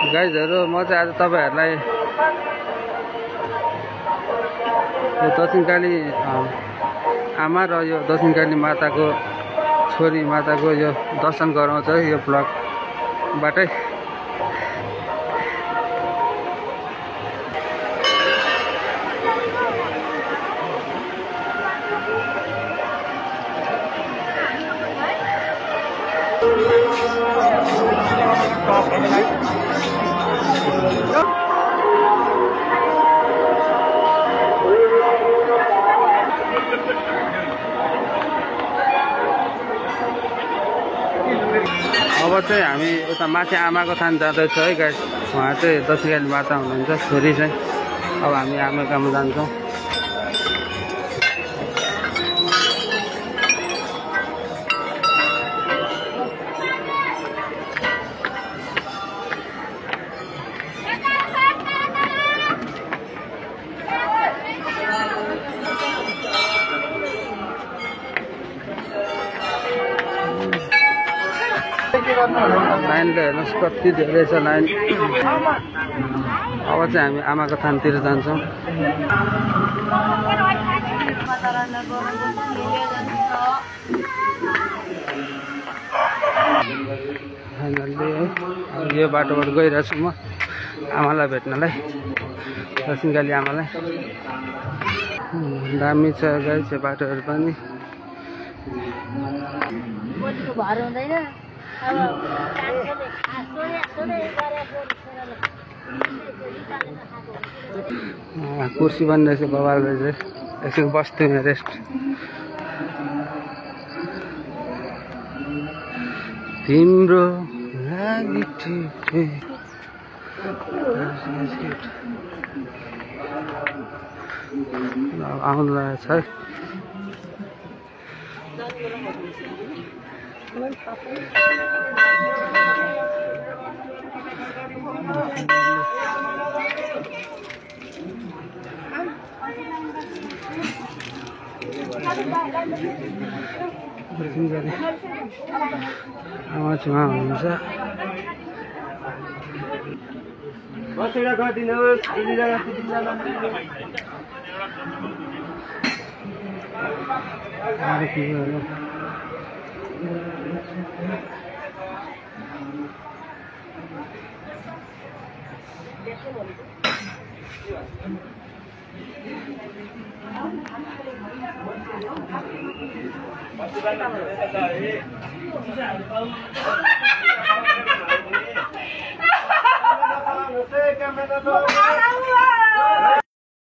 गाइजहरु म चाहिँ आज तपाईहरुलाई यो दक्षिणकाली आमा र यो दक्षिणकाली माताको छोरी माताको यो दर्शन गराउँछ यो ब्लगबाटै। अब चाहिँ हामी उता माथि आमाको थान जाँदैछ है गाइस। उहाँ चाहिँ दक्षिणकाली माता हुनुहुन्छ, छोरी चाहिँ। अब हामी आमाको कहाँ जान्छौँ। लाइनले हेर्नुहोस् कति धेरै छ लाइन। अब चाहिँ हामी आमाको थानतिर जान्छौँ। फाइनल्ली यो बाटोबाट गइरहेको छु म आमालाई भेट्नलाई, दक्षिणकाली आमालाई। दामी छ गाइस यो बाटोहरू पनि। कुर्सी पनि रहेछ बबाल रहेछ, एकछिन बस्थ्यो यहाँ रेस्ट। तिम्रो लागि आउनु रहेछ है। आमा छुवा हुनुहुन्छ। बसेर गरिदिनुहोस्।